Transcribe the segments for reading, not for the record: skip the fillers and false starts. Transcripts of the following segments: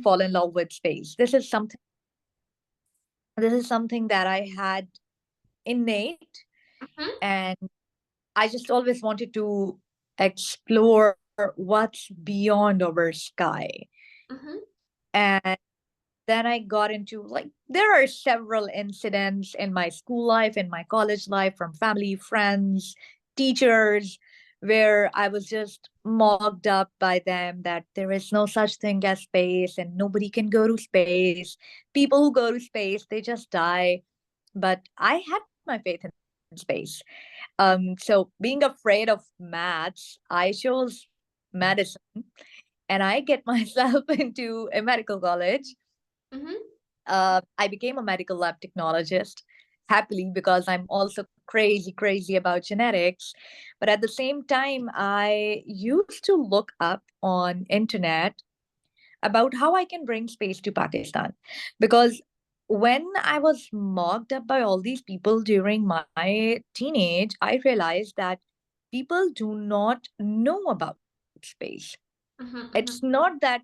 fall in love with space. This is something that I had innate, Mm-hmm. and I just always wanted to explore what's beyond our sky. Mm-hmm. And then I got into, like, there are several incidents in my school life, in my college life, from family, friends, teachers, where I was just mocked up by them that there is no such thing as space and nobody can go to space. People who go to space, they just die. But I had my faith in space. So being afraid of maths, I chose medicine, and I get myself into a medical college. Mm-hmm. I became a medical lab technologist happily because I'm also crazy, crazy about genetics. But at the same time, I used to look up on internet about how I can bring space to Pakistan. Because when I was mocked up by all these people during my teenage, I realized that people do not know about space. It's Mm-hmm. not that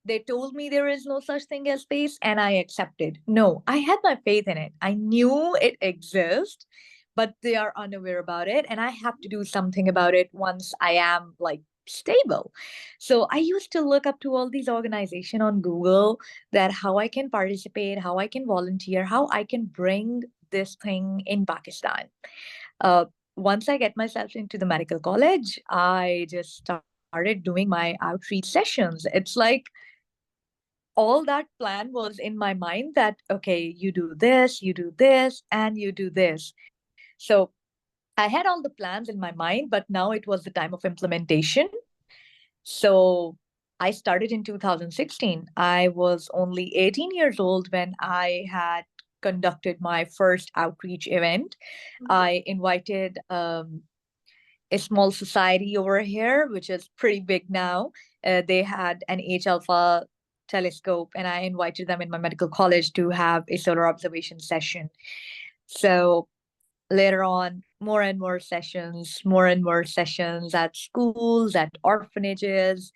they told me there is no such thing as space and I accepted. No, I had my faith in it. I knew it exists, but they are unaware about it. And I have to do something about it once I am, like, stable. So I used to look up to all these organizations on Google, that how I can participate, how I can volunteer, how I can bring this thing in Pakistan. Uh, Once I get myself into the medical college, I just started doing my outreach sessions. It's like all that plan was in my mind, that okay, you do this, you do this, and you do this. So I had all the plans in my mind, but now it was the time of implementation. So I started in 2016. I was only 18 years old when I had conducted my first outreach event. Mm-hmm. I invited a small society over here, which is pretty big now. They had an H alpha telescope, and I invited them in my medical college to have a solar observation session. So later on, more and more sessions, more and more sessions at schools, at orphanages,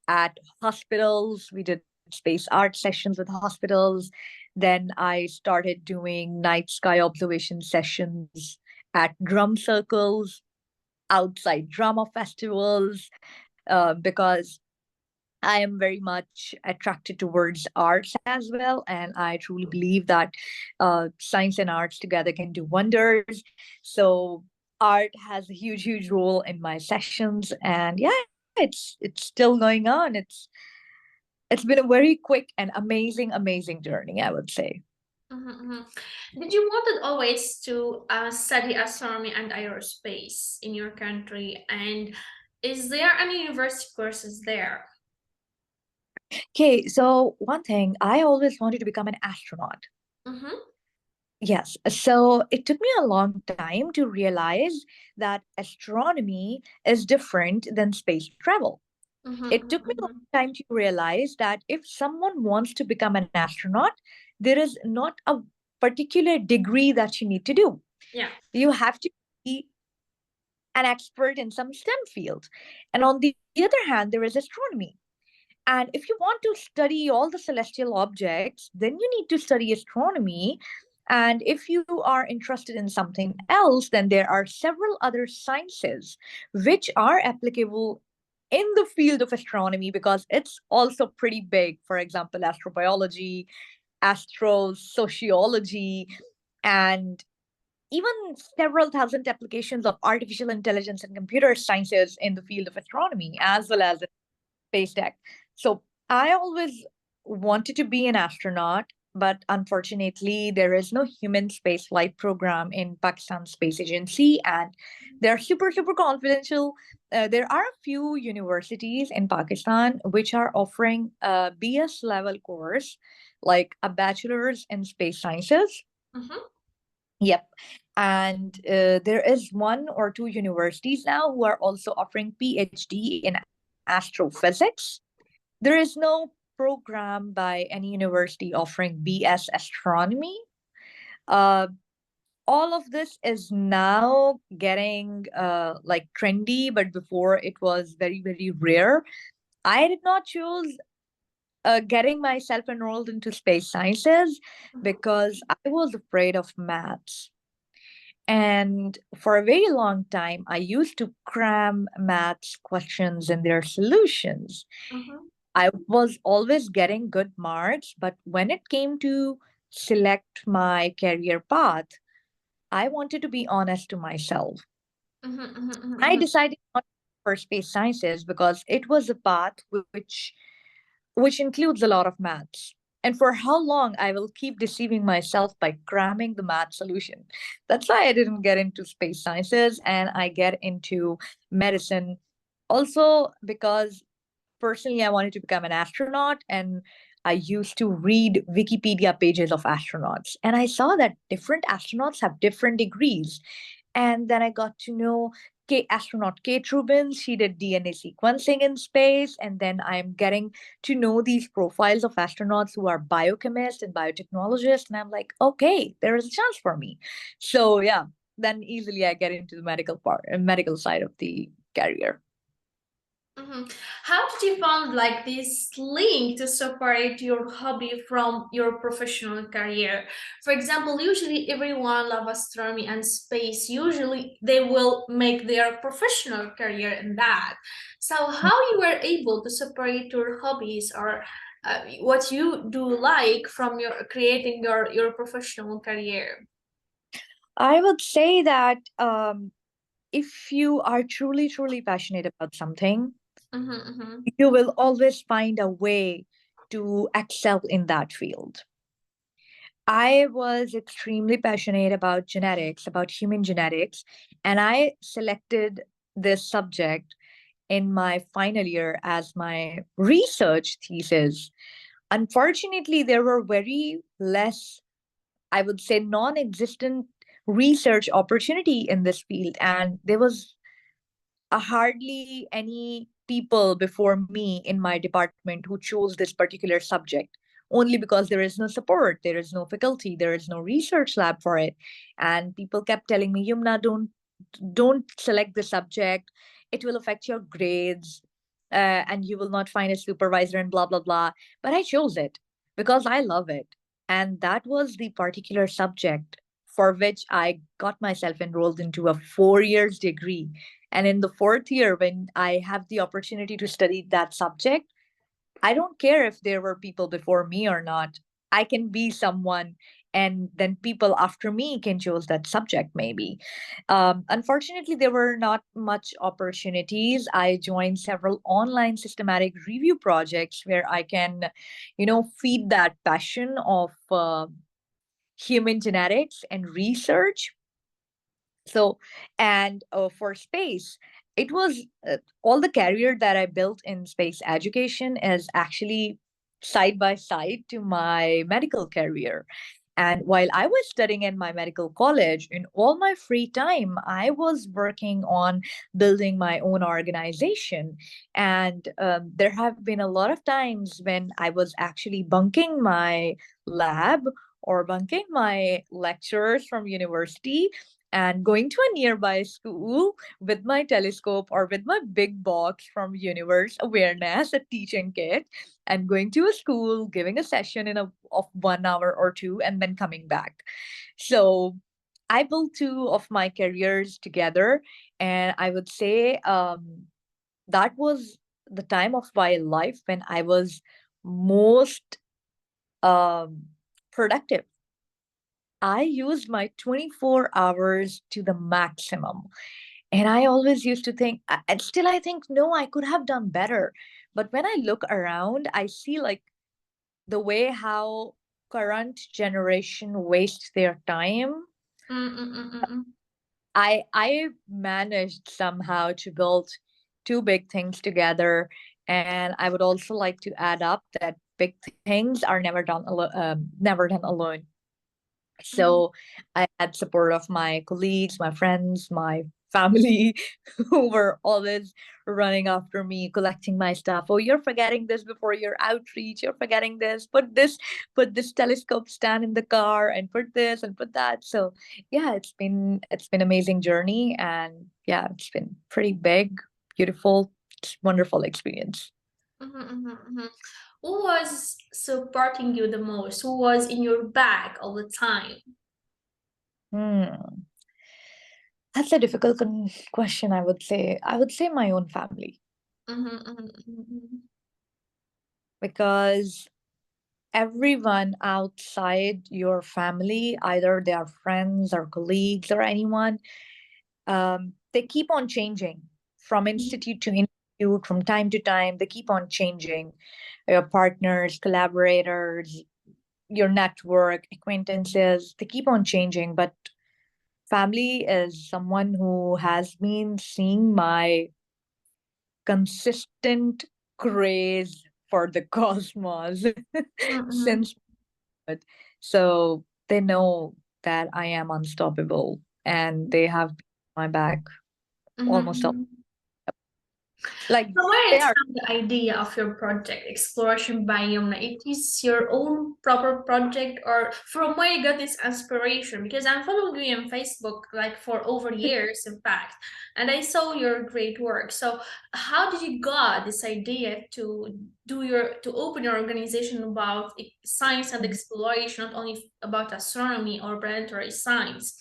at hospitals. We did space art sessions with hospitals. Then I started doing night sky observation sessions at drum circles, outside drama festivals, because I am very much attracted towards arts as well. And I truly believe that science and arts together can do wonders. So art has a huge, huge role in my sessions. And yeah, it's still going on. It's been a very quick and amazing, amazing journey, I would say. Mm-hmm. Mm-hmm. Did you wanted always to study astronomy and aerospace in your country? And is there any university courses there? Okay, so one thing, I always wanted to become an astronaut. Mm-hmm. Yes. So it took me a long time to realize that astronomy is different than space travel. It took me a long Mm-hmm. time to realize that if someone wants to become an astronaut, there is not a particular degree that you need to do. Yeah. You have to be an expert in some STEM field. And on the other hand, there is astronomy. And if you want to study all the celestial objects, then you need to study astronomy. And if you are interested in something else, then there are several other sciences which are applicable in the field of astronomy, because it's also pretty big. For example, astrobiology, astrosociology, and even several thousand applications of artificial intelligence and computer sciences in the field of astronomy, as well as space tech. So I always wanted to be an astronaut, but unfortunately, there is no human space flight program in Pakistan Space Agency, and they're super, super confidential. There are a few universities in Pakistan which are offering a BS level course, like a bachelor's in space sciences. Mm-hmm. Yep. And there is one or two universities now who are also offering PhD in astrophysics. There is no program by any university offering BS astronomy. Uh, all of this is now getting like trendy, but before it was very, very rare. I did not choose getting myself enrolled into space sciences Mhm, because I was afraid of maths. And for a very long time, I used to cram maths questions and their solutions. mhm, I was always getting good marks, but when it came to select my career path, I wanted to be honest to myself. mhm, mhm, mhm, I mhm, decided not for space sciences because it was a path which includes a lot of maths. And for how long I will keep deceiving myself by cramming the math solution. That's why I didn't get into space sciences and I get into medicine. Also, because personally, I wanted to become an astronaut, and I used to read Wikipedia pages of astronauts. And I saw that different astronauts have different degrees. And then I got to know astronaut Kate Rubins. She did DNA sequencing in space. And then I'm getting to know these profiles of astronauts who are biochemists and biotechnologists. And I'm like, okay, there is a chance for me. So, yeah, then easily I get into the medical part, medical side of the career. mhm. How did you find like this link to separate your hobby from your professional career? For example, usually everyone love astronomy and space. Usually they will make their professional career in that. So how you were able to separate your hobbies or what you do like from your creating your professional career? I would say that if you are truly, truly passionate about something, Mm-hmm, mm-hmm, you will always find a way to excel in that field. I was extremely passionate about genetics, about human genetics, and I selected this subject in my final year as my research thesis. Unfortunately, there were very less, I would say, non existent research opportunity in this field, and there was hardly any people before me in my department who chose this particular subject only because there is no support, there is no faculty, there is no research lab for it. And people kept telling me, Yumna, don't select the subject, it will affect your grades, and you will not find a supervisor and blah blah blah. But I chose it because I love it, and that was the particular subject for which I got myself enrolled into a 4 years degree. And in the fourth year, when I have the opportunity to study that subject, I don't care if there were people before me or not. I can be someone, and then people after me can choose that subject, maybe. Unfortunately, there were not much opportunities. I joined several online systematic review projects where I can, feed that passion of human genetics and research. So, and for space, it was all the career that I built in space education is actually side by side to my medical career. And while I was studying in my medical college, in all my free time, I was working on building my own organization. And there have been a lot of times when I was actually bunking my lab or bunking my lectures from university and going to a nearby school with my telescope or with my big box from universe awareness, a teaching kit, and going to a school, giving a session of 1 hour or two, and then coming back. So I built two of my careers together, and I would say that was the time of my life when I was most um, productive. I used my 24 hours to the maximum. And I always used to think, and still I think, no, I could have done better. But when I look around, I see like the way how current generation wastes their time. mm-hmm, I managed somehow to build two big things together. And I would also like to add up that big things are never done alone. mm-hmm. So I had support of my colleagues, my friends, my family who were always running after me, collecting my stuff. Oh, you're forgetting this before your outreach. You're forgetting this. Put this telescope stand in the car and put this and put that. So yeah, it's been amazing journey, and yeah, it's been pretty big, beautiful, wonderful experience. Mm-hmm, mm-hmm, mm-hmm. Who was supporting you the most? Who was in your back all the time? Hmm. That's a difficult question, I would say. I would say my own family, Mm-hmm, mm-hmm, mm-hmm. because everyone outside your family, either they are friends or colleagues or anyone, they keep on changing from institute to institute, from time to time. They keep on changing. Your partners, collaborators, your network, acquaintances, they keep on changing. But family is someone who has been seeing my consistent craze for the cosmos Mm-hmm, since birth. So they know that I am unstoppable, and they have my back almost all. mm-hmm. Like From where they it are. from the idea of your project, Exploration by Yumna? It is your own proper project, or from where you got this inspiration? Because I'm following you on Facebook like for over years, in fact, and I saw your great work. So, how did you got this idea to open your organization about science and exploration, not only about astronomy or planetary science?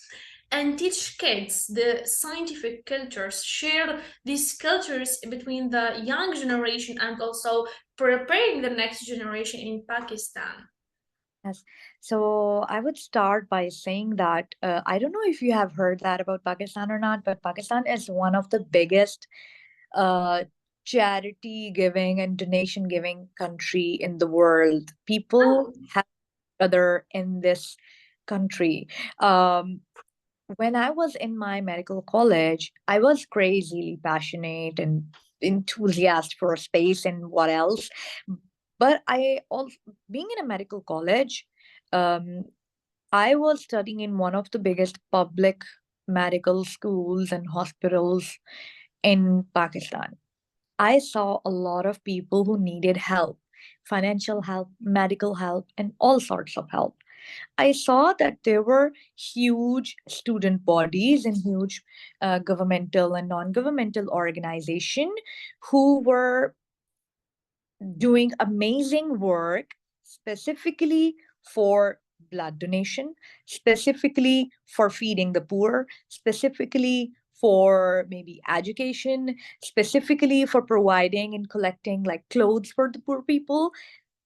And teach kids the scientific cultures, share these cultures between the young generation and also preparing the next generation in Pakistan. Yes. So I would start by saying that I don't know if you have heard that about Pakistan or not, but Pakistan is one of the biggest uh, charity giving and donation giving country in the world. People Oh, have each other in this country. Um, when I was in my medical college, I was crazily passionate and enthusiast for space and what else. But I also, being in a medical college, um, I was studying in one of the biggest public medical schools and hospitals in Pakistan. I saw a lot of people who needed help, financial help, medical help, and all sorts of help. I saw that there were huge student bodies and huge governmental and non-governmental organization who were doing amazing work specifically for blood donation, specifically for feeding the poor, specifically for maybe education, specifically for providing and collecting like clothes for the poor people.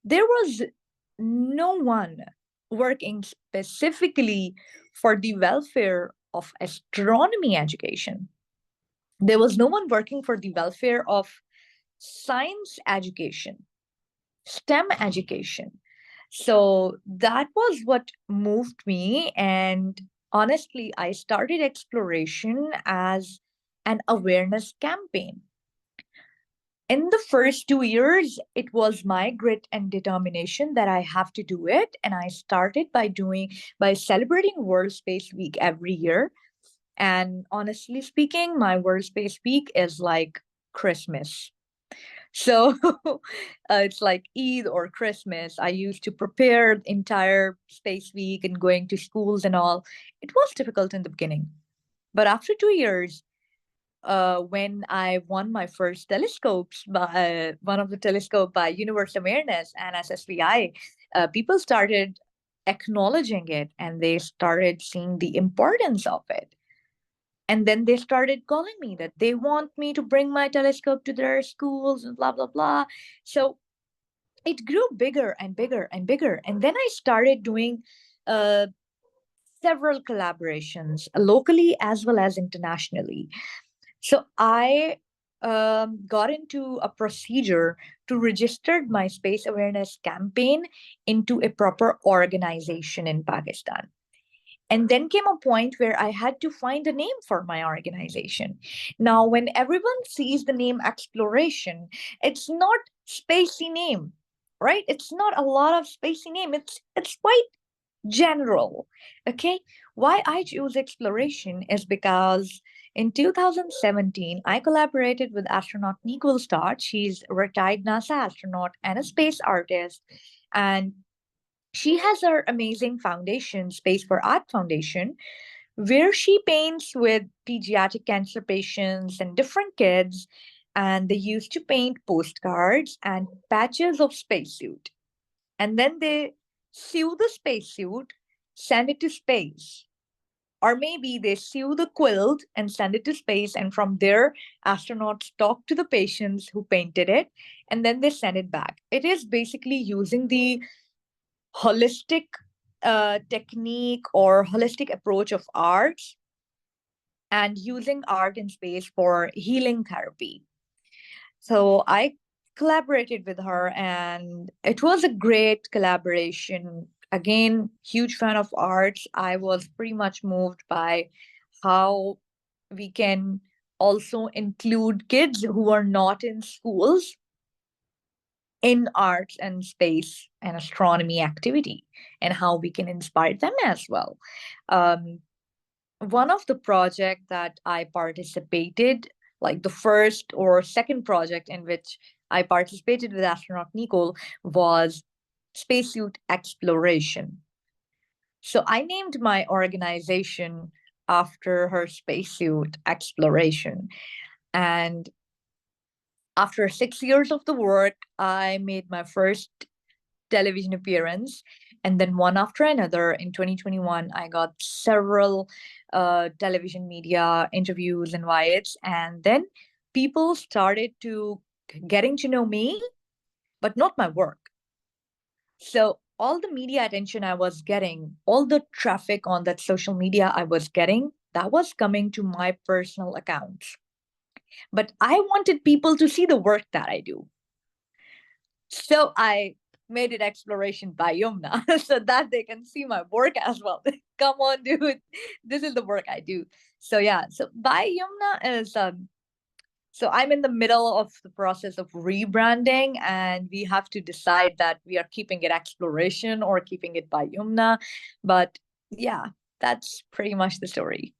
There was no one working specifically for the welfare of astronomy education. There was no one working for the welfare of science education, STEM education. So that was what moved me. And honestly, I started exploration as an awareness campaign. In the first 2 years, it was my grit and determination that I have to do it. And I started by celebrating World Space Week every year. And honestly speaking, my World Space Week is like Christmas. So it's like Eid or Christmas. I used to prepare the entire Space Week and going to schools and all. It was difficult in the beginning. But after 2 years, when I won my first telescopes, by one of the telescope by Universe Awareness and SSVI, people started acknowledging it and they started seeing the importance of it. And then they started calling me that they want me to bring my telescope to their schools and blah, blah, blah. So it grew bigger and bigger and bigger. And then I started doing uh, several collaborations locally as well as internationally. So I got into a procedure to register my space awareness campaign into a proper organization in Pakistan. And then came a point where I had to find a name for my organization. Now, when everyone sees the name exploration, it's not spacey name, right? It's not a lot of spacey name. It's quite general. Okay. Why I choose exploration is because in 2017, I collaborated with astronaut Nicole Stott. She's a retired NASA astronaut and a space artist. And she has her amazing foundation, Space for Art Foundation, where she paints with pediatric cancer patients and different kids. and they used to paint postcards and patches of spacesuit. And then they sew the spacesuit, send it to space. Or maybe they sew the quilt and send it to space, and from there, astronauts talk to the patients who painted it, and then they send it back. It is basically using the holistic technique or holistic approach of arts and using art and space for healing therapy. So I collaborated with her, and it was a great collaboration. Again, huge fan of arts. I was pretty much moved by how we can also include kids who are not in schools in arts and space and astronomy activity, and how we can inspire them as well. Um, One of the project that I participated, like the first or second project in which I participated with astronaut Nicole, was spacesuit exploration. So I named my organization after her spacesuit exploration. And after 6 years of the work, I made my first television appearance, and then one after another. In 2021, I got several television media interviews, invites, and then people started to getting to know me, but not my work. So all the media attention I was getting, all the traffic on that social media I was getting, that was coming to my personal accounts. But I wanted people to see the work that I do. So I made it exploration by Yumna so that they can see my work as well. Come on, dude. This is the work I do. So yeah, so by Yumna is so I'm in the middle of the process of rebranding, and we have to decide that we are keeping it exploration or keeping it by Yumna. But yeah, that's pretty much the story.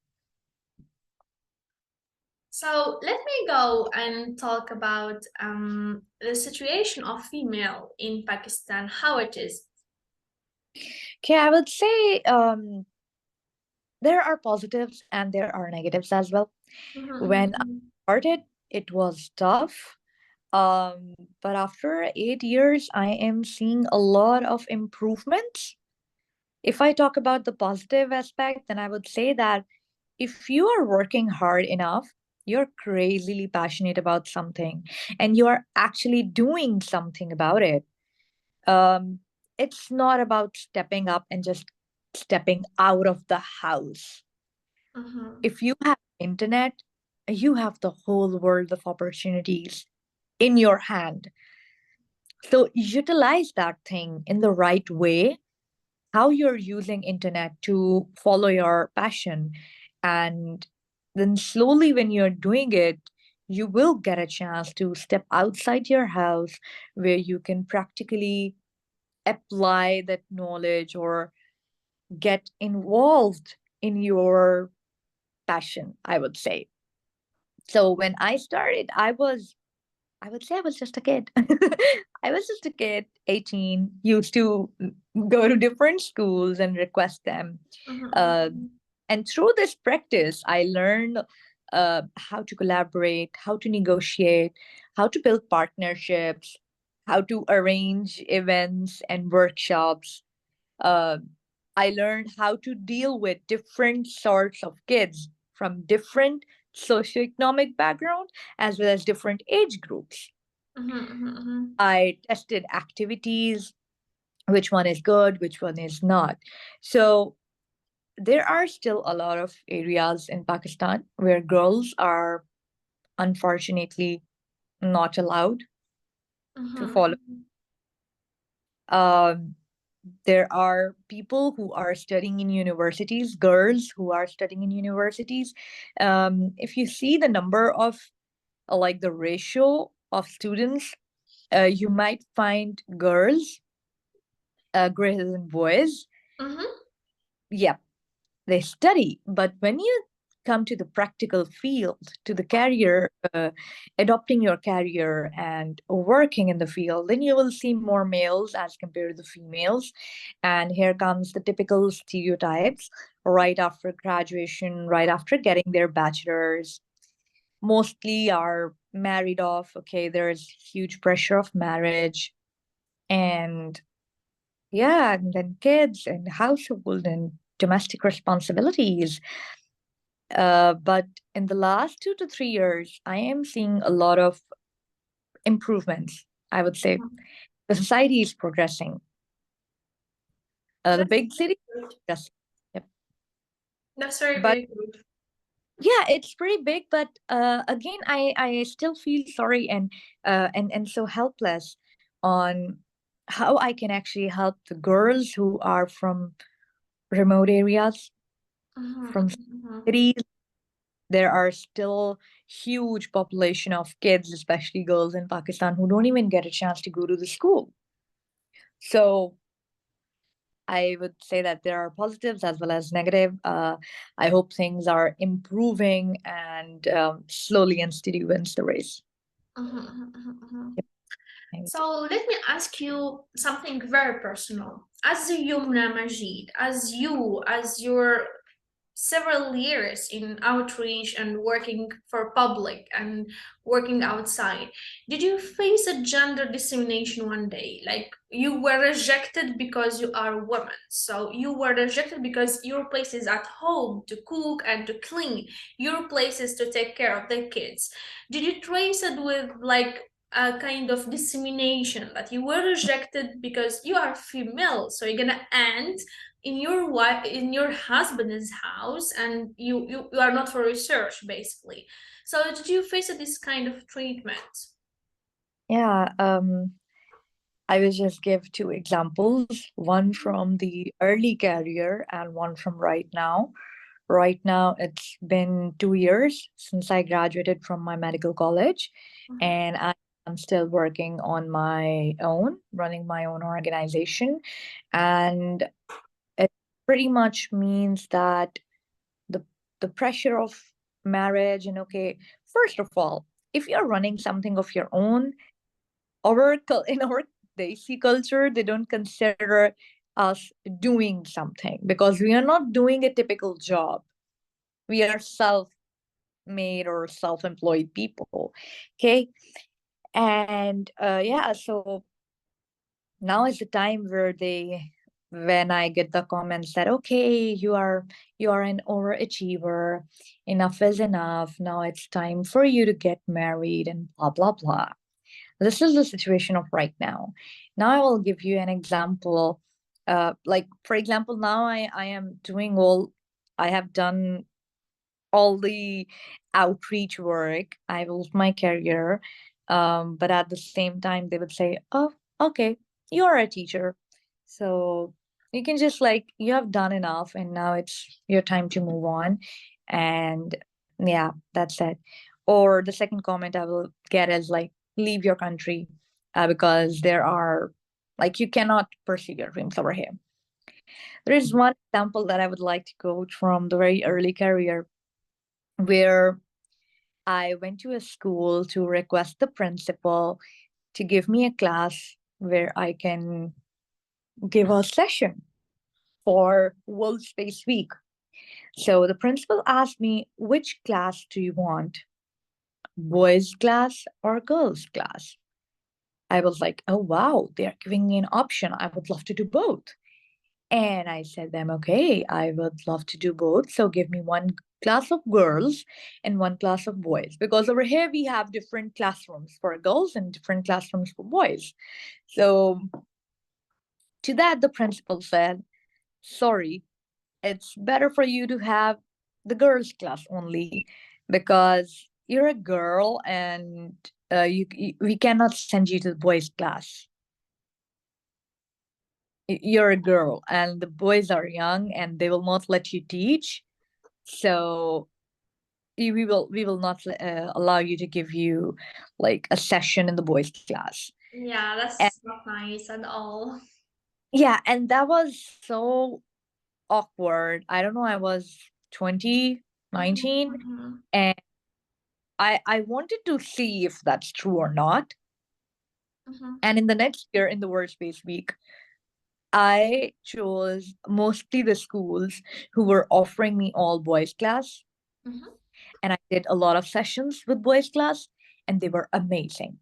So let me go and talk about the situation of female in Pakistan, how it is. Okay, I would say there are positives and there are negatives as well. Mhm, When I mhm, started, it was tough. Um, but after 8 years, I am seeing a lot of improvements. If I talk about the positive aspect, then I would say that if you are working hard enough, you're crazily passionate about something, and you are actually doing something about it. Um, it's not about stepping up and just stepping out of the house. mhm, If you have internet, you have the whole world of opportunities in your hand. So utilize that thing in the right way, how you're using internet to follow your passion. And then slowly when you're doing it, you will get a chance to step outside your house where you can practically apply that knowledge or get involved in your passion, I would say. So when I started, I would say I was just a kid. I was just a kid, 18, used to go to different schools and request them. mhm, Uh, mhm, and through this practice, I learned how to collaborate, how to negotiate, how to build partnerships, how to arrange events and workshops. uh, I learned how to deal with different sorts of kids from different socioeconomic background as well as different age groups. mhm, mhm, mhm, I tested activities, which one is good, which one is not. So there are still a lot of areas in Pakistan where girls are unfortunately not allowed to mhm, follow. Um, there are people who are studying in universities, girls who are studying in universities. If you see the number of, like the ratio of students, you might find girls greater than boys. mhm, Yeah, they study, but when you come to the practical field, to the career, adopting your career and working in the field, then you will see more males as compared to the females. And here comes the typical stereotypes right after graduation, right after getting their bachelor's. mostly are married off. Okay, there's huge pressure of marriage, and yeah, and then kids and household and domestic responsibilities. But in the last 2 to 3 years, I am seeing a lot of improvements. I would say Mhm. the society is progressing. The That's big very city, good. yes, yep. That's very, But very good. yeah, it's pretty big. But again, I still feel sorry and so helpless on how I can actually help the girls who are from remote areas, Mhm, from mhm, cities. There are still huge population of kids, especially girls in Pakistan, who don't even get a chance to go to the school. So I would say that there are positives as well as negative. I hope things are improving and slowly and steady wins the race. mhm, mhm, mhm, mhm. Yep, I would say. So let me ask you something very personal. As a Yumna Majid, as your several years in outreach and working for public and working outside, did you face a gender discrimination one day? Like you were rejected because you are a woman. So you were rejected because your place is at home to cook and to clean. Your place is to take care of the kids. Did you trace it with like a kind of dissemination that you were rejected because you are female, so you're gonna end in your wife in your husband's house, and you are not for research basically. So did you face this kind of treatment? Yeah, I will just give two examples, one from the early career and one from right now. Right now, it's been 2 years since I graduated from my medical college, Mhm, and I'm still working on my own, running my own organization. And it pretty much means that the the pressure of marriage and okay, first of all, if you're running something of your own, in our Desi culture, they don't consider us doing something because we are not doing a typical job. We are self-made or self-employed people. Okay. And yeah, so now is the time where when I get the comments that okay, you are an overachiever, enough is enough. Now it's time for you to get married and blah blah blah. This is the situation of right now. Now I will give you an example. Like for example, now I am doing all I have done all the outreach work. I built my career. But at the same time, they would say, oh, okay, you're a teacher. So you can just like, you have done enough and now it's your time to move on. And yeah, that's it. Or the second comment I will get is like, leave your country because there are, like, you cannot pursue your dreams over here. There is one example that I would like to quote from the very early career where I went to a school to request the principal to give me a class where I can give a session for World Space Week. So the principal asked me, which class do you want? Boys class or girls class? I was like, oh wow, they're giving me an option. I would love to do both. And I said them, okay, I would love to do both. So give me one class of girls and one class of boys. Because over here we have different classrooms for girls and different classrooms for boys. So to that, the principal said, sorry, it's better for you to have the girls' class only because you're a girl and we cannot send you to the boys' class. You're a girl and the boys are young and they will not let you teach. So we will not allow you to give you like a session in the boys class. yeah, And that's not nice at all. yeah, and that was so awkward. I don't know, I was 20, Mhm, 19, mhm, and I wanted to see if that's true or not. mhm, And in the next year in the workspace week, I chose mostly the schools who were offering me all boys class, mhm. and I did a lot of sessions with boys class, and they were amazing.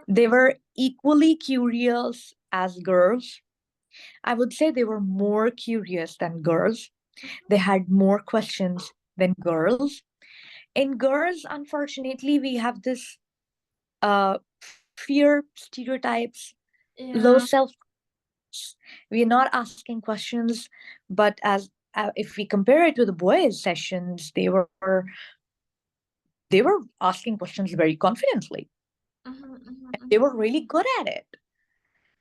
They mhm, were equally curious as girls. I would say they were more curious than girls. They had more questions than girls. In girls, unfortunately, we have this fear, stereotypes, low yeah. self. We're not asking questions, but as if we compare it to the boys' sessions, they were asking questions very confidently. Mhm, mhm, They mhm, were really good at it.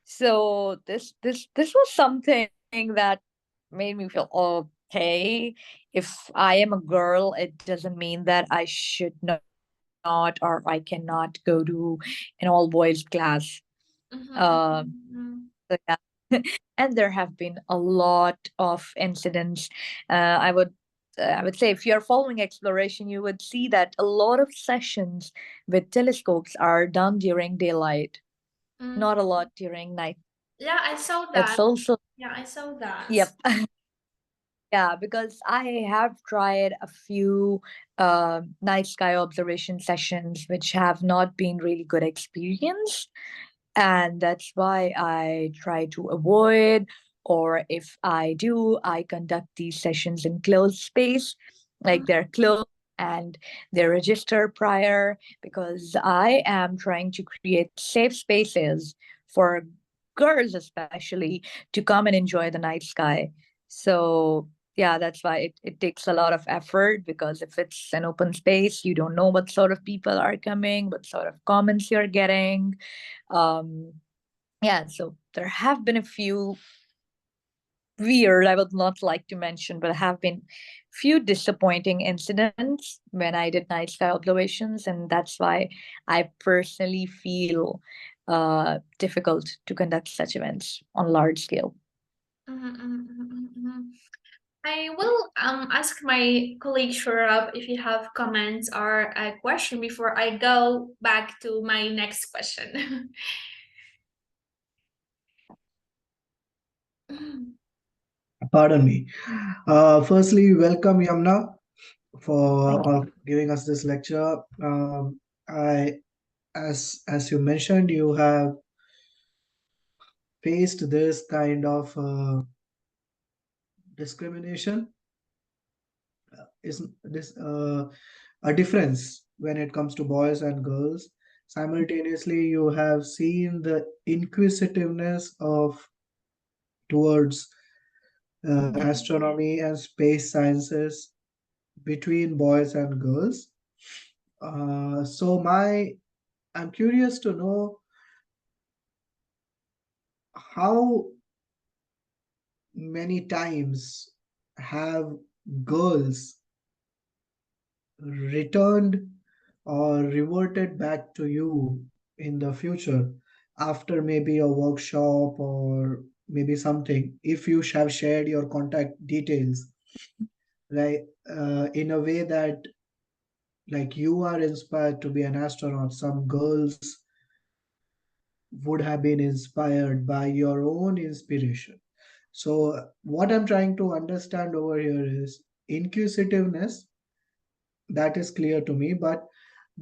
So this was something that made me feel okay. If I am a girl, it doesn't mean that I should not or I cannot go to an all boys class. mhm, Um, mhm, so yeah. And there have been a lot of incidents. I would say if you're following exploration, you would see that a lot of sessions with telescopes are done during daylight, mhm. not a lot during night. Yeah, I saw It's that. also, Yeah, I saw that. yep. Yeah, because I have tried a few night sky observation sessions, which have not been really good experience, and that's why I try to avoid, or if I do, I conduct these sessions in closed space, like Mhm, they're closed and they're registered prior, because I am trying to create safe spaces for girls especially to come and enjoy the night sky. So yeah, that's why it takes a lot of effort, because if it's an open space, you don't know what sort of people are coming, what sort of comments you're getting. um yeah, so there have been a few weird, I would not like to mention, but have been few disappointing incidents when I did night sky observations, and that's why I personally feel difficult to conduct such events on large scale. mhm, mhm, mhm, mhm. I will ask my colleague Shurab if you have comments or a question before I go back to my next question. Pardon me. Firstly, welcome Yamna Thank for you. giving us this lecture. I, as you mentioned, you have faced this kind of discrimination. Is this a difference when it comes to boys and girls? Simultaneously, you have seen the inquisitiveness of towards astronomy and space sciences between boys and girls. I'm curious to know how many times have girls returned or reverted back to you in the future after maybe a workshop or maybe something, if you have shared your contact details, like in a way that like you are inspired to be an astronaut, some girls would have been inspired by your own inspiration. So, what I'm trying to understand over here is inquisitiveness. That is clear to me, but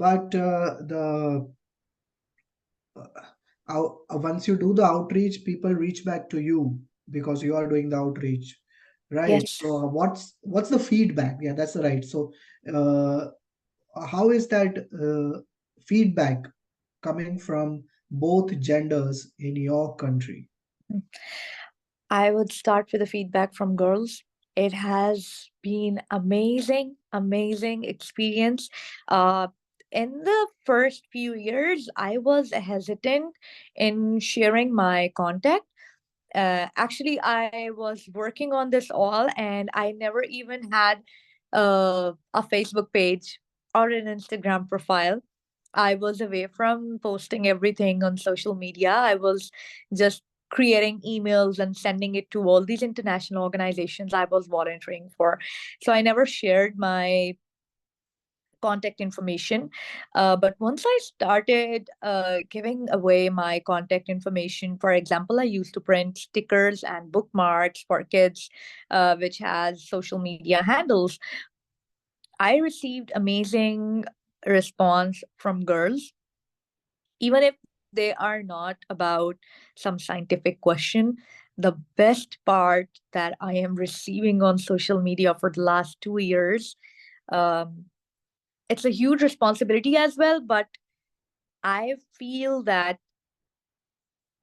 the once you do the outreach, people reach back to you because you are doing the outreach, right? Yes. So, what's the feedback? Yeah, that's right. So, uh, how is that feedback coming from both genders in your country? I would start with the feedback from girls. It has been amazing experience. Uh, in the first few years, I was hesitant in sharing my contact. Actually, I was working on this all, and I never even had a Facebook page or an Instagram profile. I was away from posting everything on social media. I was just creating emails and sending it to all these international organizations I was volunteering for. So I never shared my contact information. But once I started giving away my contact information, for example, I used to print stickers and bookmarks for kids, which has social media handles. I received amazing response from girls, even if they are not about some scientific question. The best part that I am receiving on social media for the last 2 years, um, it's a huge responsibility as well, but I feel that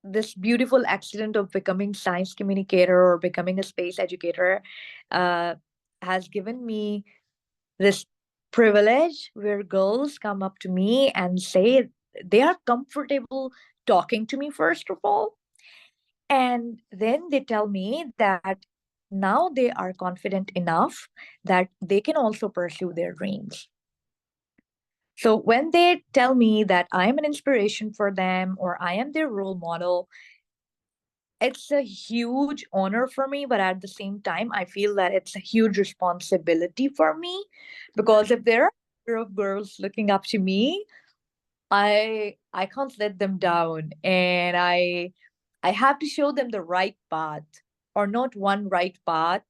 this beautiful accident of becoming science communicator or becoming a space educator uh, has given me this privilege where girls come up to me and say they are comfortable talking to me first of all, and then they tell me that now they are confident enough that they can also pursue their dreams. So when they tell me that I am an inspiration for them or I am their role model, it's a huge honor for me, but at the same time I feel that it's a huge responsibility for me, because if there are a number of girls looking up to me, I can't let them down, and I have to show them the right path, or not one right path.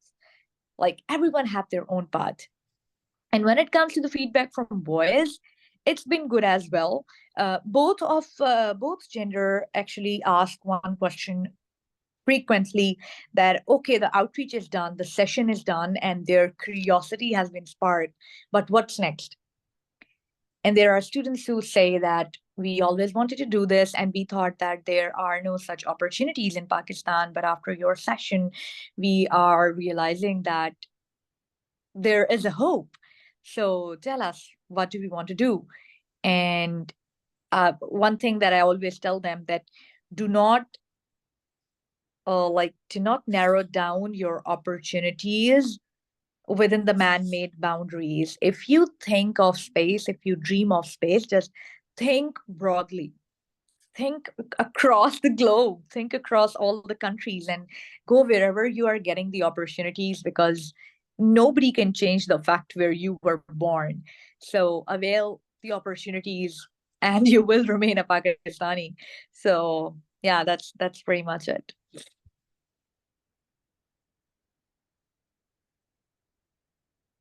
Like everyone have their own path. And when it comes to the feedback from boys, it's been good as well. Both gender actually ask one question frequently, that okay, the outreach is done, the session is done, and their curiosity has been sparked, but what's next? And there are students who say that we always wanted to do this and we thought that there are no such opportunities in Pakistan, but after your session we are realizing that there is a hope. So tell us, what do we want to do? And one thing that I always tell them, that do not to not narrow down your opportunities within the man-made boundaries. If you think of space, if you dream of space, just think broadly, think across the globe, think across all the countries, and go wherever you are getting the opportunities, because nobody can change the fact where you were born. So avail the opportunities and you will remain a Pakistani. So yeah, that's pretty much it.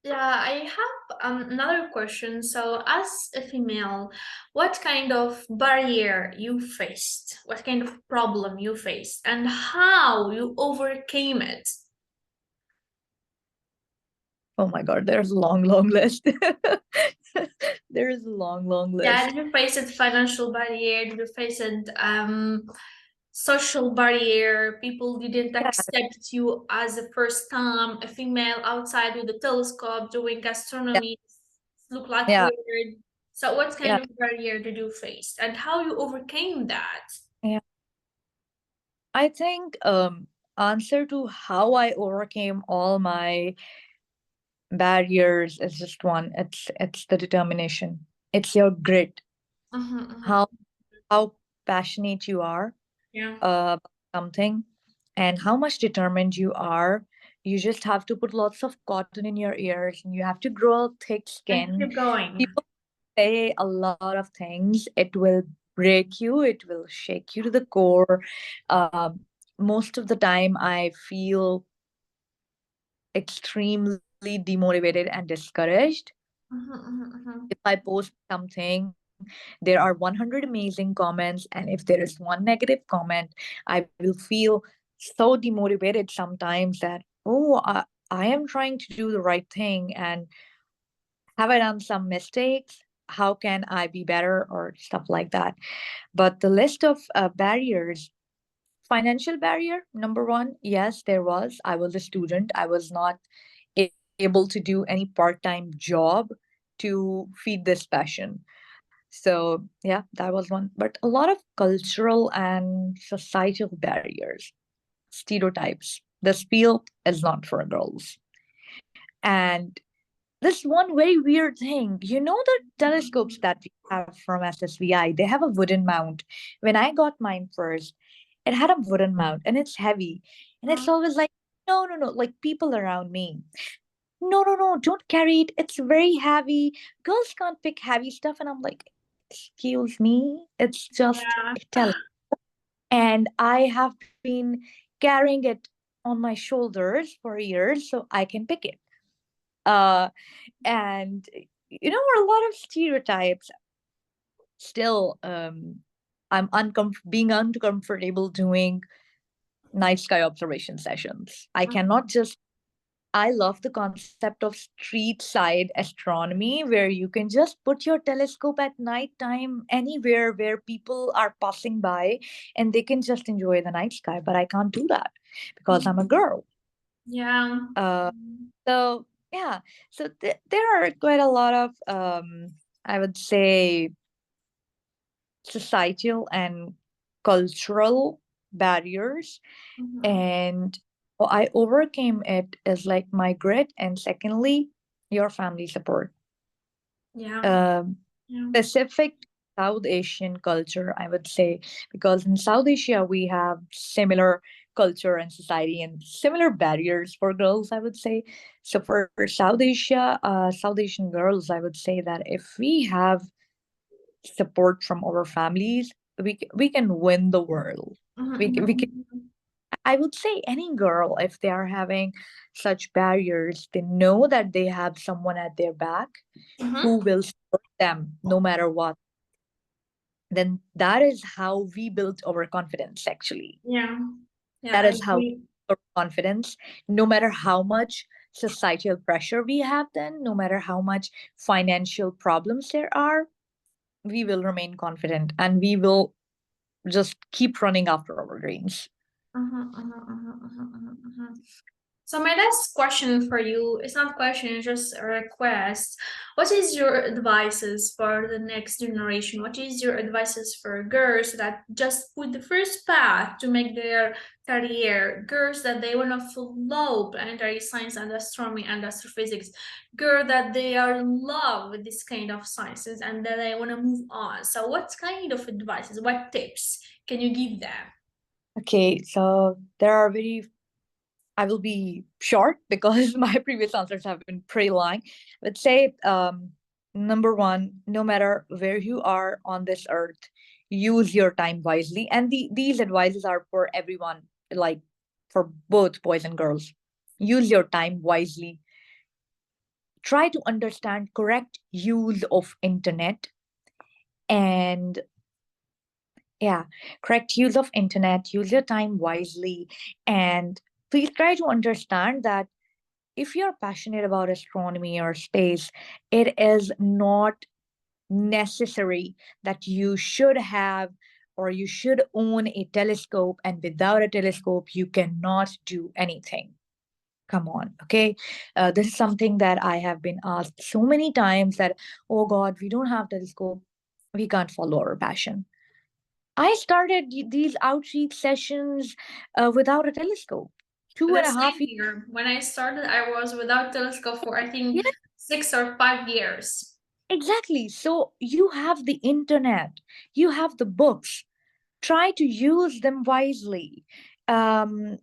Yeah, I have another question. So, as a female, what kind of barrier you faced? What kind of problem you faced, and how you overcame it? Oh my God, there's a long, long list. There is a long, long Yeah, list. did you face a financial barrier? Did you face a social barrier? People didn't Yeah, accept you as a first time a female outside with a telescope doing yeah, astronomy. Look like yeah, weird. So, what kind yeah, of barrier did you face, and how you overcame that? yeah. I think answer to how I overcame all my barriers is just one. It's the determination. It's your grit. Mhm, mhm. How how passionate you are Yeah, about something, and how much determined you are. You just have to put lots of cotton in your ears, and you have to grow a thick and skin. keep going. People say a lot of things. It will break you. It will shake you to the core. Um, Most of the time, I feel extremely demotivated and discouraged. Mhm, mhm, mhm. If I post something, there are 100 amazing comments, and if there is one negative comment, I will feel so demotivated sometimes that, oh, I am trying to do the right thing, and have I done some mistakes? How can I be better, or stuff like that? But the list of barriers, financial barrier, number one, yes, there was. I was a student. I was not able to do any part-time job to feed this passion. So yeah, that was one. But a lot of cultural and societal barriers, stereotypes. This field is not for girls. And this one very weird thing, the telescopes that we have from SSVI, they have a wooden mount. When I got mine first, it had a wooden mount and it's heavy. And it's always like, no, no, no, like people around me. No, no, no, don't carry it. It's very heavy. Girls can't pick heavy stuff. And I'm like, excuse me, it's just Yeah. a telescope. And I have been carrying it on my shoulders for years so I can pick it. Uh, and a lot of stereotypes still. I'm being uncomfortable doing night sky observation sessions. I cannot just I love the concept of street side astronomy where you can just put your telescope at night time anywhere where people are passing by and they can just enjoy the night sky. But I can't do that because I'm a girl. Yeah. Uh, so yeah, so there are quite a lot of I would say societal and cultural barriers, and I overcame it is like my grit, and secondly, your family support. Yeah. Um, Yeah. Specific South Asian culture, I would say, because in South Asia we have similar culture and society and similar barriers for girls, I would say. So for South Asian girls, I would say that if we have support from our families, we can win the world. We can I would say any girl, if they are having such barriers, they know that they have someone at their back who will support them no matter what. Then that is how we build our confidence, actually. Yeah. Yeah, That I is how agree. our confidence, no matter how much societal pressure we have, then, no matter how much financial problems there are, we will remain confident and we will just keep running after our dreams. So my last question for you is not a question, it's just a request. What is your advices for the next generation? What is your advices for girls that just put the first path to make their career? Girls that they want to follow planetary science and astronomy and astrophysics. Girl that they are in love with this kind of sciences and that they want to move on. So what kind of advices, what tips can you give them? Okay, so there are very I will be short because my previous answers have been pretty long. Let's say, number one, no matter where you are on this earth, use your time wisely. And these advices are for everyone, like for both boys and girls. Use your time wisely. Try to understand correct use of internet, and yeah, correct use of internet. Use your time wisely, and please try to understand that if you're passionate about astronomy or space, it is not necessary that you should have or you should own a telescope, and without a telescope, you cannot do anything. Come on, okay? This is something that I have been asked so many times that, oh God, we don't have telescope. We can't follow our passion. I started these outreach sessions without a telescope. Two The and a same half years. year. When I started, I was without telescope for I think Yeah, 6 or 5 years. exactly. So you have the internet, you have the books. Try to use them wisely. And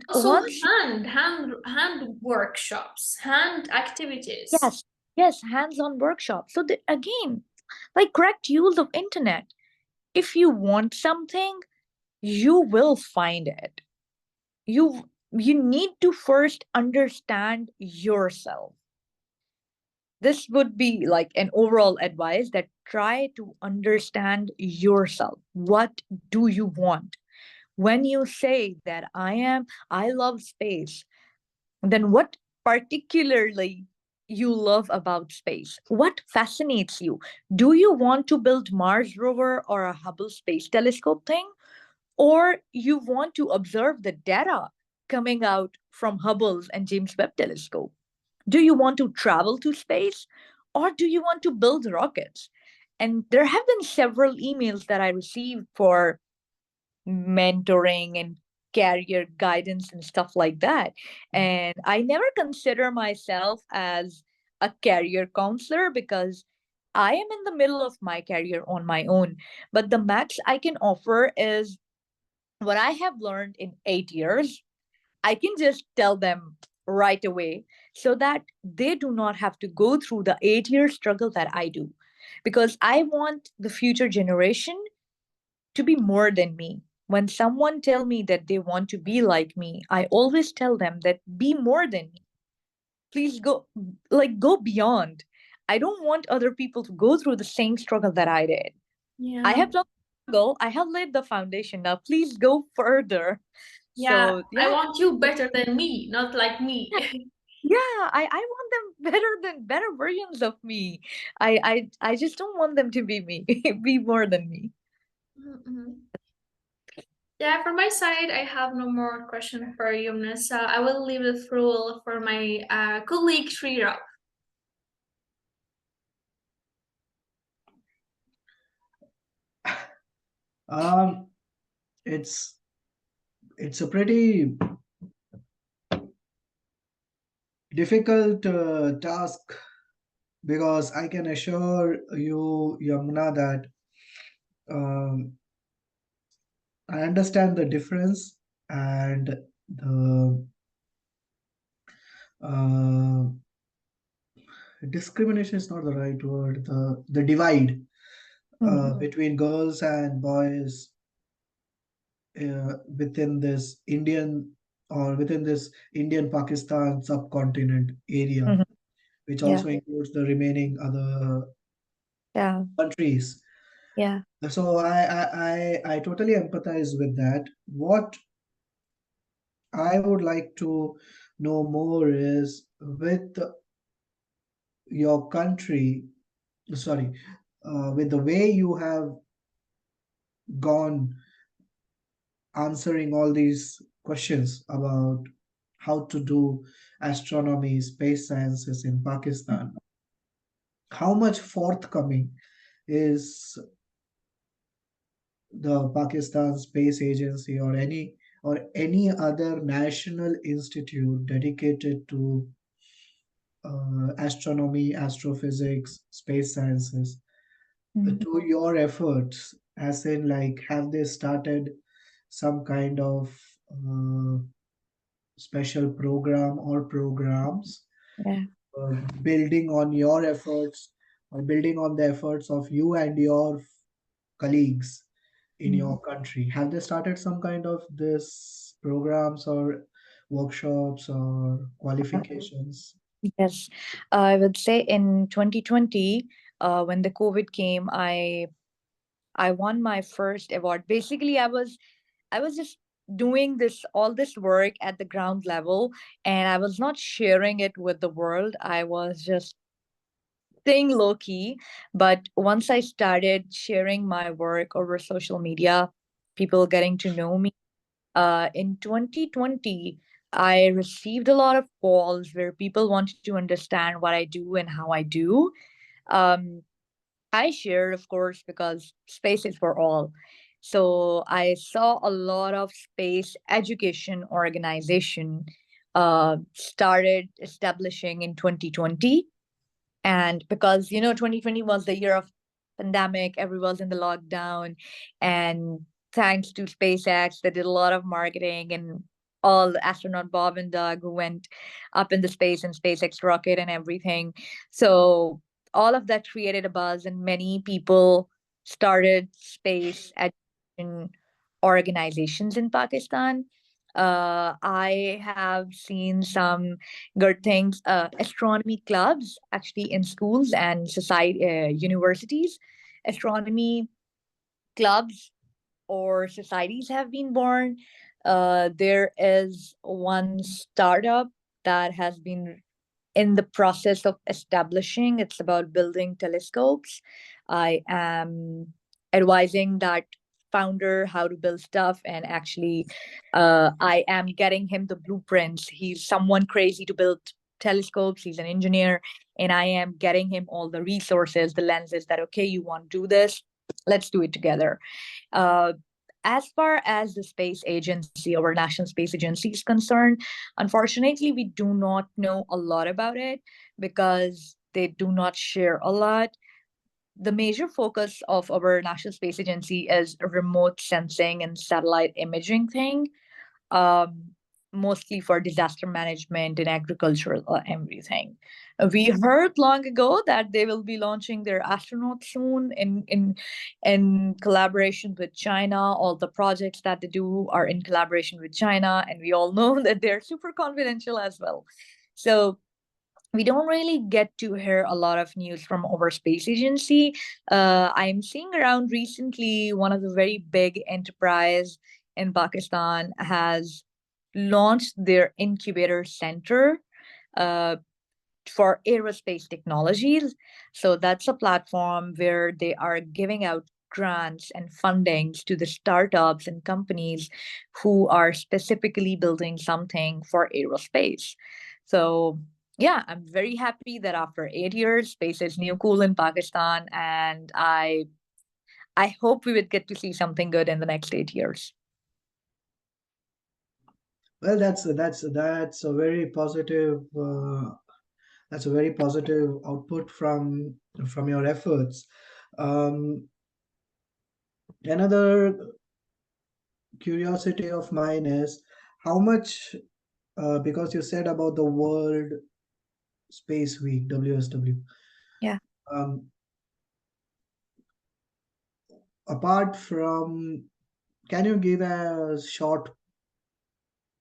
Also, once, hand workshops, hand activities. yes, yes, hands-on workshops. So that, again, like correct use of internet. If you want something, you will find it. You need to first understand yourself. This would be like an overall advice that try to understand yourself. What do you want? When you say that I love space, then what particularly you love about space? What fascinates you? Do you want to build Mars rover or a Hubble Space Telescope thing? Or you want to observe the data coming out from Hubble's and James Webb telescope? Do you want to travel to space or do you want to build rockets? And there have been several emails that I received for mentoring and career guidance and stuff like that. And I never consider myself as a career counselor because I am in the middle of my career on my own. But the max I can offer is what I have learned in 8 years. I can just tell them right away so that they do not have to go through the 8 year struggle that I do. Because I want the future generation to be more than me. When someone tell me that they want to be like me, I always tell them that be more than me. please go beyond. I don't want other people to go through the same struggle that I did. I Yeah. have done the struggle, I have laid the foundation. Now please go further. Yeah. So I yeah, want you better than me, not like me. yeah, I want them better versions of me. I just don't want them to be me, be more than me. Mhm. Yeah, from my side, I have no more question for you, Yumna. So I will leave the floor for my colleague Shrira. Um, it's it's a pretty difficult task, because I can assure you, Yamuna, that um, I understand the difference, and the uh, discrimination is not the right word. The divide Mhm. between girls and boys within this Indian Pakistan subcontinent area, Mhm. which Yeah, also includes the remaining other yeah, countries. yeah. So I totally empathize with that. What I would like to know more is, with your country, sorry, with the way you have gone answering all these questions about how to do astronomy, space sciences in Pakistan, how much forthcoming is the Pakistan Space Agency, or any other national institute dedicated to astronomy, astrophysics, space sciences, Mhm. to your efforts? As in, like, have they started some kind of uh, special program or programs, Yeah. building on your efforts, or building on the efforts of you and your colleagues in Mhm. your country? Have they started some kind of this programs or workshops or qualifications? Yes, I would say in 2020, when the COVID came, I won my first award. Basically, I was just doing this work at the ground level, and I was not sharing it with the world. I was just staying low key. But once I started sharing my work over social media, people getting to know me. In 2020, I received a lot of calls where people wanted to understand what I do and how I do. Um, I shared, of course, because space is for all. So I saw a lot of space education organization started establishing in 2020. And because 2020 was the year of pandemic, everyone's in the lockdown, and thanks to SpaceX, they did a lot of marketing, and all the astronaut Bob and Doug who went up in the space and SpaceX rocket and everything. So all of that created a buzz, and many people started space education organizations in Pakistan. I have seen some good things. Astronomy clubs, actually, in schools and society, universities. Astronomy clubs or societies have been born. There is one startup that has been in the process of establishing. It's about building telescopes. I am advising that founder how to build stuff, and actually, I am getting him the blueprints. He's someone crazy to build telescopes. He's an engineer, and I am getting him all the resources, the lenses that, okay, you want to do this, let's do it together. Uh, as far as the space agency, our National Space Agency, is concerned, unfortunately, we do not know a lot about it because they do not share a lot. The major focus of our National Space Agency is remote sensing and satellite imaging thing, um, mostly for disaster management and agricultural everything. We heard long ago that they will be launching their astronaut soon in collaboration with China. All the projects that they do are in collaboration with China, and we all know that they're super confidential as well. So we don't really get to hear a lot of news from our space agency. I'm seeing around recently one of the very big enterprise in Pakistan has launched their incubator center uh, for aerospace technologies. So that's a platform where they are giving out grants and fundings to the startups and companies who are specifically building something for aerospace. So yeah, I'm very happy that after 8 years, space is new cool in Pakistan, and I hope we would get to see something good in the next 8 years. Well, that's a very positive that's a very positive output from your efforts. Um, Another curiosity of mine is how much, because you said about the World Space Week, WSW. Yeah. Um, Apart from, can you give a short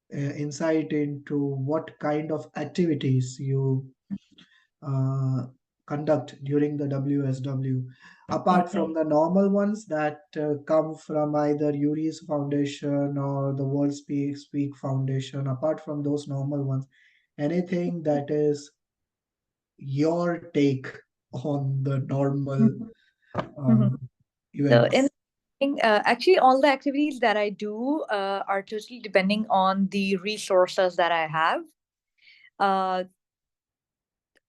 insight into what kind of activities you uh, conduct during the WSW, apart Okay. from the normal ones that come from either Yuri's Foundation or the World Speaks Speak Foundation, apart from those normal ones, anything that is your take on the normal Mhm. Mhm. um, So in events? actually, all the activities that I do are totally depending on the resources that I have. Uh,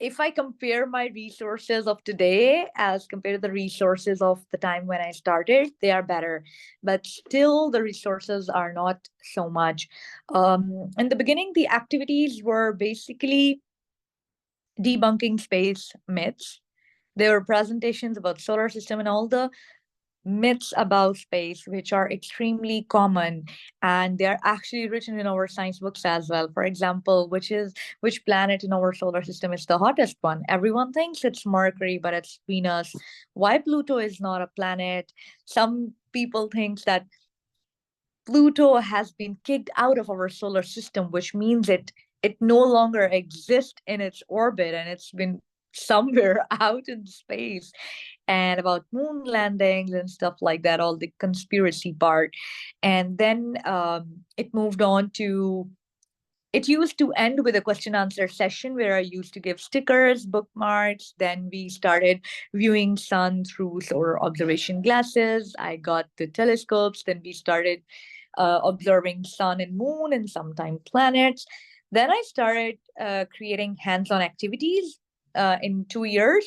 if I compare my resources of today as compared to the resources of the time when I started, they are better. But still, the resources are not so much. In the beginning, the activities were basically debunking space myths. There were presentations about solar system and all the myths about space, which are extremely common, and they're actually written in our science books as well. For example, which planet in our solar system is the hottest one? Everyone thinks it's Mercury, but it's Venus. Why Pluto is not a planet? Some people think that Pluto has been kicked out of our solar system, which means it no longer exists in its orbit and it's been somewhere out in space. And about moon landings and stuff like that, all the conspiracy part. And then it moved on to, it used to end with a question answer session where I used to give stickers, bookmarks. Then we started viewing sun through solar observation glasses. I got the telescopes. Then we started observing sun and moon and sometimes planets. Then I started creating hands-on activities in 2 years.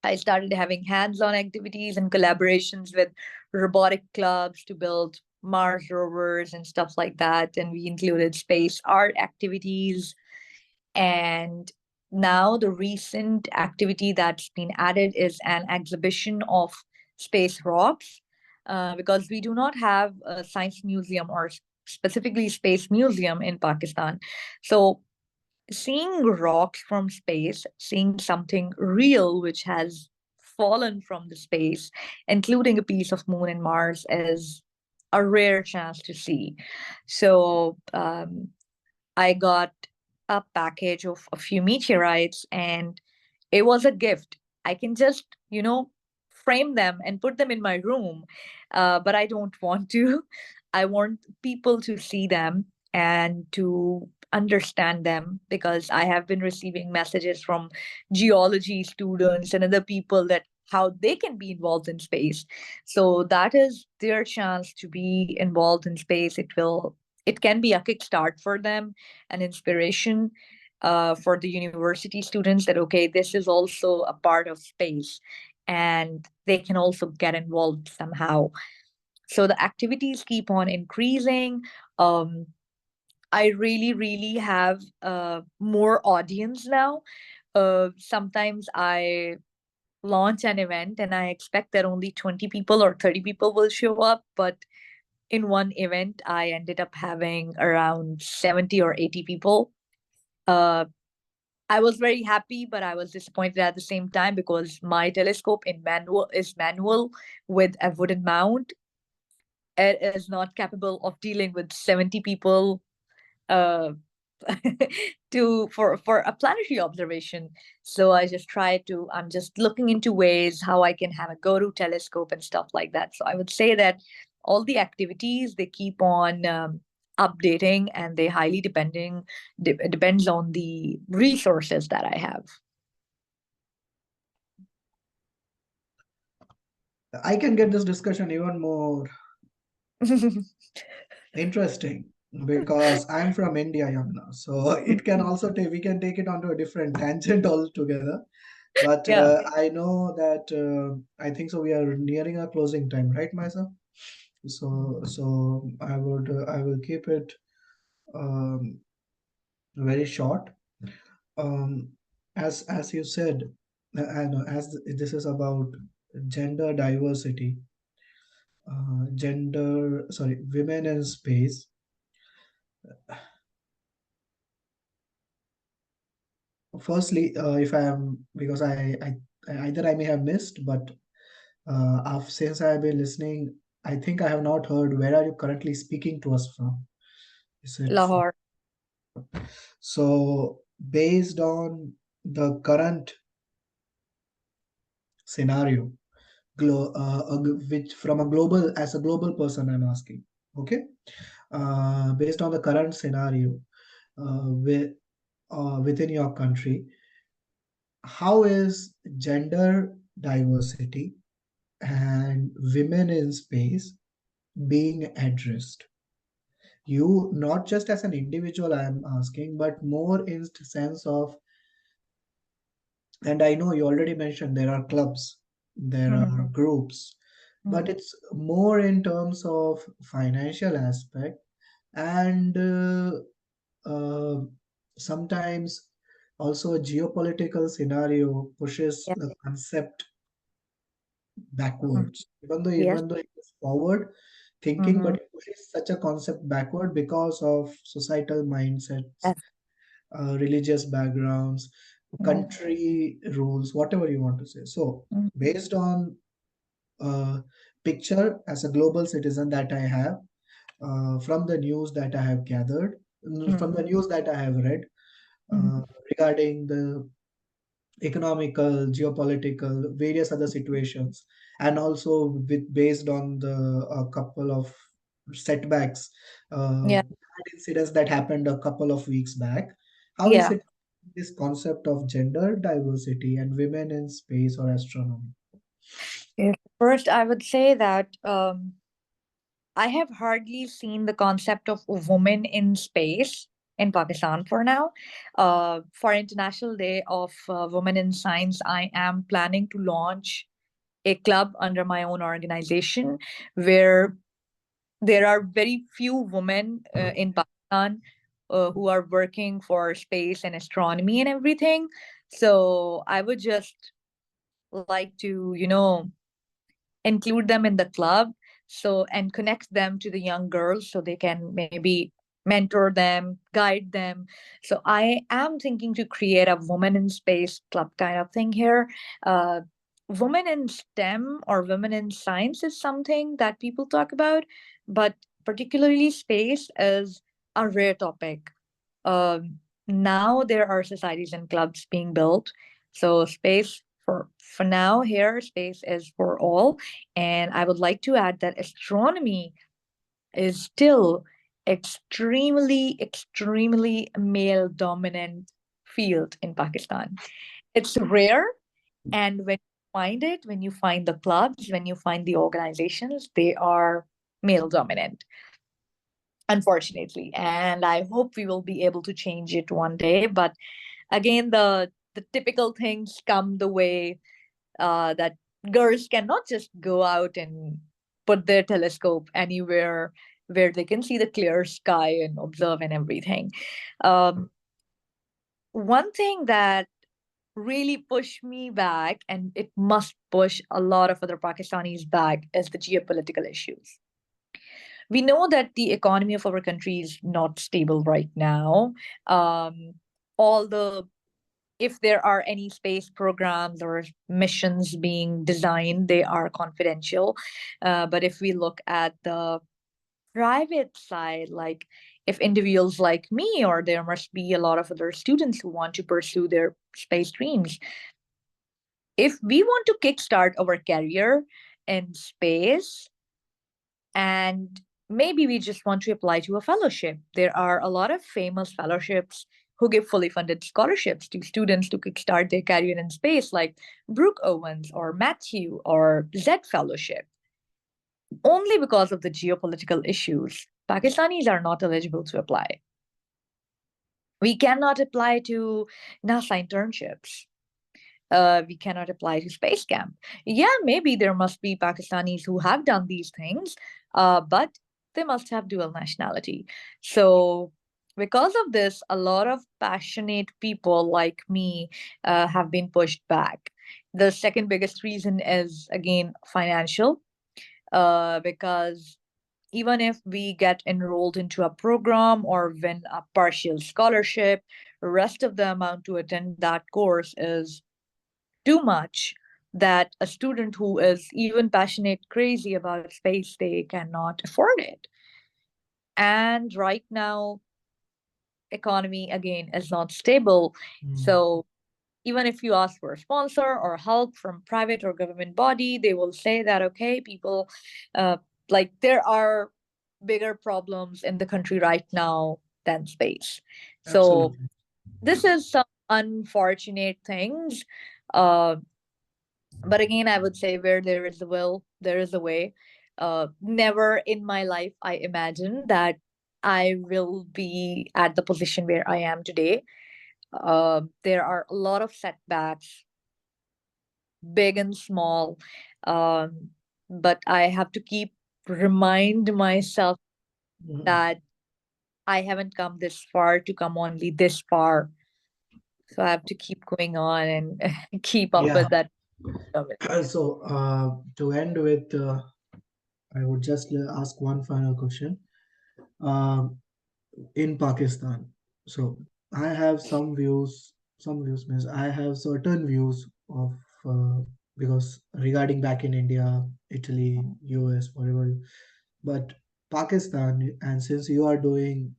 I started having hands on activities and collaborations with robotic clubs to build Mars rovers and stuff like that. And we included space art activities. And now the recent activity that's been added is an exhibition of space rocks, because we do not have a science museum or specifically space museum in Pakistan. So seeing rocks from space, seeing something real which has fallen from the space, including a piece of moon and Mars, is a rare chance to see. So I got a package of a few meteorites, and it was a gift. I can just, frame them and put them in my room, but I don't want to. I want people to see them and to understand them, because I have been receiving messages from geology students and other people that how they can be involved in space. So that is their chance to be involved in space. It can be a kickstart for them, an inspiration for the university students that, okay, this is also a part of space and they can also get involved somehow. So the activities keep on increasing. Um, I really, really have more audience now. Sometimes I launch an event and I expect that only 20 people or 30 people will show up, but in one event, I ended up having around 70 or 80 people. Uh, I was very happy, but I was disappointed at the same time because my telescope is manual with a wooden mount. It is not capable of dealing with 70 people. Uh, for a planetary observation. So I'm just looking into ways how I can have a go-to telescope and stuff like that. So I would say that all the activities, they keep on updating, and they highly depends on the resources that I have. I can get this discussion even more interesting because I'm from India, Yamna. So it can also take we can take it onto a different tangent altogether. But Yeah. I know that I think so. We are nearing our closing time, right, myself? So I will keep it um, very short. Um, as you said, I know this is about gender diversity, women in space. Firstly, if I am because either I may have missed, but since I have been listening, I think I have not heard where are you currently speaking to us from? Is it from? Lahore. So based on the current scenario, which from a global as a global person I'm asking, okay, based on the current scenario, within your country, how is gender diversity and women in space being addressed? You, not just as an individual I am asking, but more in the sense of, and I know you already mentioned there are clubs, there Mhm, are groups, but mhm. it's more in terms of financial aspect, and uh, sometimes also a geopolitical scenario pushes Yeah. the concept Mhm. backwards, Yes. even though it is forward thinking, but Mhm. it pushes such a concept backward because of societal mindsets, Yes. religious backgrounds, Mhm. country rules, whatever you want to say. So Mhm. based on picture as a global citizen that I have, from the news that I have gathered, from the news that I have read, uh, Mhm. regarding the economical, geopolitical, various other situations, and also with based on the couple of setbacks, Yeah. bad incidents that happened a couple of weeks back. How is Yeah. it this concept of gender diversity and women in space or astronomy? Yes. First, I would say that I have hardly seen the concept of a woman in space in Pakistan for now. For International Day of Women in Science, I am planning to launch a club under my own organization where there are very few women in Pakistan who are working for space and astronomy and everything. So I would just like to, include them in the club, so and connect them to the young girls so they can maybe mentor them, guide them. So I am thinking to create a woman in space club kind of thing here. uh, Women in STEM or women in science is something that people talk about, but particularly space is a rare topic. Now there are societies and clubs being built. So space for now here, space is for all. And I would like to add that astronomy is still extremely male dominant field in Pakistan. It's rare, and when you find the clubs, when you find the organizations, they are male dominant, unfortunately. And I hope we will be able to change it one day. But again, the typical things come the way that girls cannot just go out and put their telescope anywhere where they can see the clear sky and observe and everything. Um, One thing that really pushed me back, and it must push a lot of other Pakistanis back, is the geopolitical issues. We know that the economy of our country is not stable right now. All the If there are any space programs or missions being designed, they are confidential. But if we look at the private side, like if individuals like me, or there must be a lot of other students who want to pursue their space dreams, if we want to kickstart our career in space, and maybe we just want to apply to a fellowship, there are a lot of famous fellowships who give fully funded scholarships to students to kickstart their career in space, like Brooke Owens or Matthew or Z Fellowship. Only because of the geopolitical issues, Pakistanis are not eligible to apply. We cannot apply to NASA internships. We cannot apply to Space Camp. Yeah, maybe there must be Pakistanis who have done these things, but they must have dual nationality. So, because of this, a lot of passionate people like me have been pushed back. The second biggest reason is, again, financial, because even if we get enrolled into a program or win a partial scholarship, rest of the amount to attend that course is too much, that a student who is even passionate crazy about space, they cannot afford it. And right now, economy again is not stable. So even if you ask for a sponsor or help from private or government body, they will say that, okay, people, uh, like, there are bigger problems in the country right now than space. So Absolutely. this is some unfortunate things. uh, but again, I would say, where there is a will, there is a way. Never in my life I imagined that I will be at the position where I am today. There are a lot of setbacks, big and small, um, but I have to keep remind myself Mhm. that I haven't come this far to come only this far. So I have to keep going on and keep up Yeah. with that. So, to end with, I would just ask one final question. Um, in Pakistan, so I have some views means I have certain views of, because regarding back in India, Italy, US, whatever, but Pakistan, and since you are doing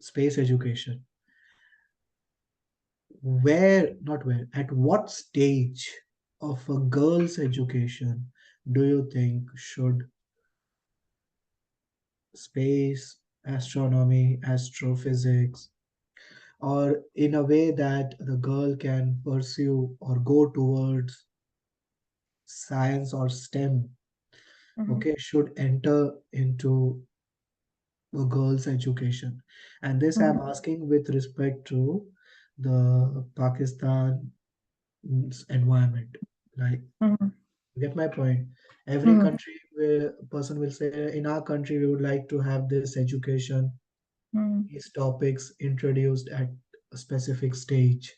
space education, not where, at what stage of a girl's education do you think should space, astronomy, astrophysics, or in a way that the girl can pursue or go towards science or STEM, Mhm, okay, should enter into a girl's education? And this I'm mhm, asking with respect to the Pakistan environment. Like, mhm, you get my point? Every mhm, country where person will say, in our country, we would like to have this education, mhm, these topics introduced at a specific stage.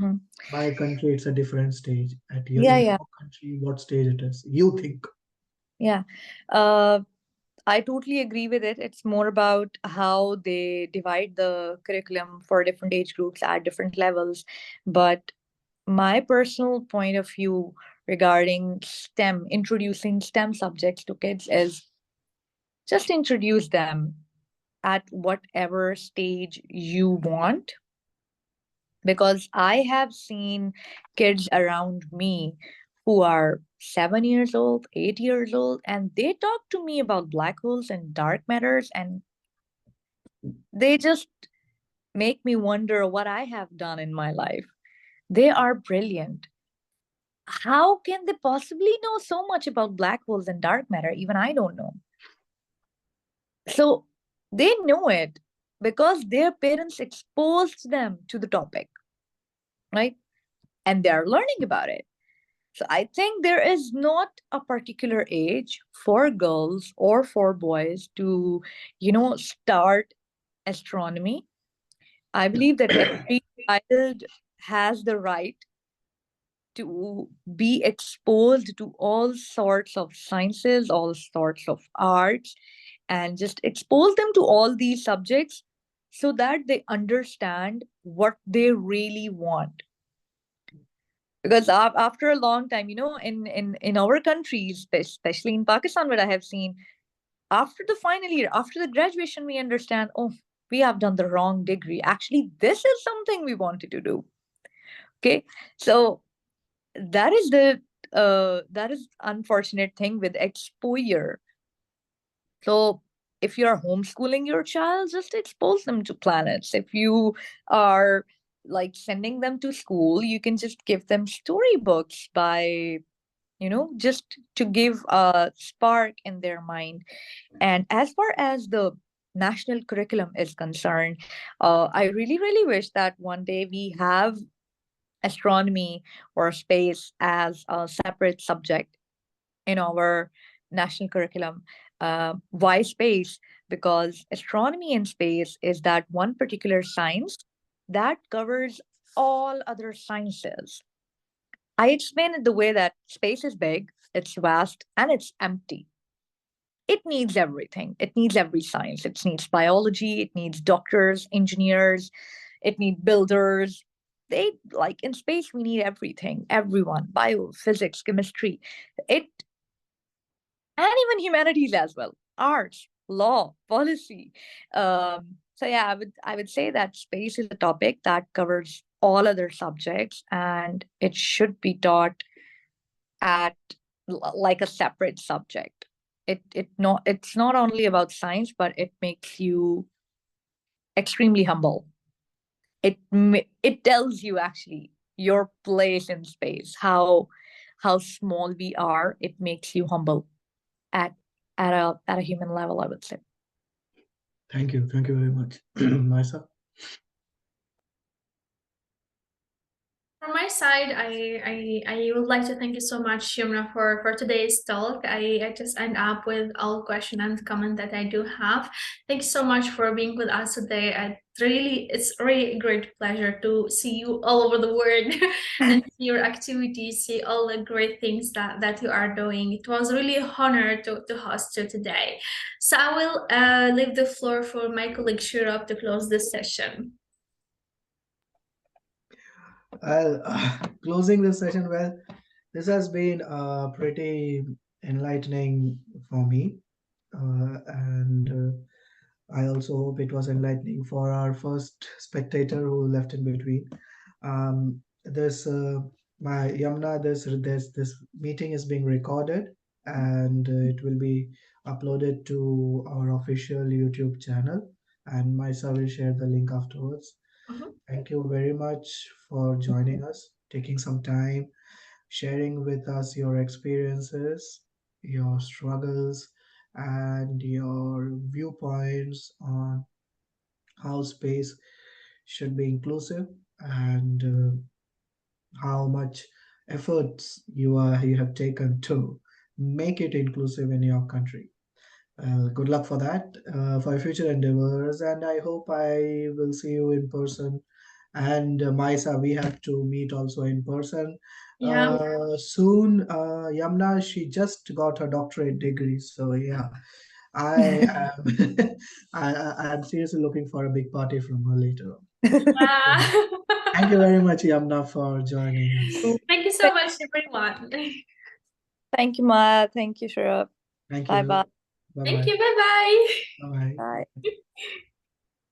mhm. My country, it's a different stage. Yeah, In yeah, your country, what stage it is? You think? yeah. Uh, I totally agree with it. It's more about how they divide the curriculum for different age groups at different levels. But my personal point of view regarding STEM, introducing STEM subjects to kids, is just introduce them at whatever stage you want. Because I have seen kids around me who are 7 years old, 8 years old, and they talk to me about black holes and dark matters, and they just make me wonder what I have done in my life. They are brilliant. How can they possibly know so much about black holes and dark matter? Even I don't know. So they know it because their parents exposed them to the topic, right? And they are learning about it. So I think there is not a particular age for girls or for boys to, start astronomy. I believe that every child has the right to be exposed to all sorts of sciences, all sorts of arts, and just expose them to all these subjects so that they understand what they really want. Because after a long time, in our countries, especially in Pakistan, what I have seen, after the final year, after the graduation, we understand, oh, we have done the wrong degree. Actually, this is something we wanted to do. Okay. So that is the that is unfortunate thing with exposure. So if you're homeschooling your child, just expose them to planets. If you are like sending them to school, you can just give them storybooks by, just to give a spark in their mind. And as far as the national curriculum is concerned, I really, really wish that one day we have astronomy or space as a separate subject in our national curriculum. Why space? Because astronomy and space is that one particular science that covers all other sciences. I explain it the way that space is big, it's vast, and it's empty. It needs everything. It needs every science. It needs biology, it needs doctors, engineers, it needs builders. They like in space, we need everything, everyone, bio, physics, chemistry. It and even humanities as well, arts, law, policy. So yeah, I would say that space is a topic that covers all other subjects, and it should be taught at like a separate subject. It's not only about science, but it makes you extremely humble. It tells you actually your place in space, how small we are. It makes you humble at at a human level, I would say. Thank you. Thank you very much. Maisa? From my side, I would like to thank you so much, Yumna, for today's talk. I just end up with all question and comment that I do have. Thank you so much for being with us today. It's really a great pleasure to see you all over the world and see your activities, see all the great things that you are doing. It was really an honor to host you today. So I will leave the floor for my colleague Shurab to close this session. Well, closing this session, well, this has been pretty enlightening for me. And I also hope it was enlightening for our first spectator who left in between. This my Yamna, this meeting is being recorded, and it will be uploaded to our official YouTube channel. And Maisa will share the link afterwards. Mhm. Thank you very much for joining us, taking some time, sharing with us your experiences, your struggles, and your viewpoints on how space should be inclusive, and how much efforts you have taken to make it inclusive in your country. Good luck for that, for your future endeavors, and I hope I will see you in person. And Maisa, we have to meet also in person Yeah. soon. Yamna, she just got her doctorate degree, so yeah, I am. I'm seriously looking for a big party from her later on. Thank you very much, Yamna, for joining us. Thank you so much, everyone. Thank you, Ma. Thank you, Shurab. Thank Bye you. bye. Bye Thank bye. you. Bye bye. Bye bye. Bye.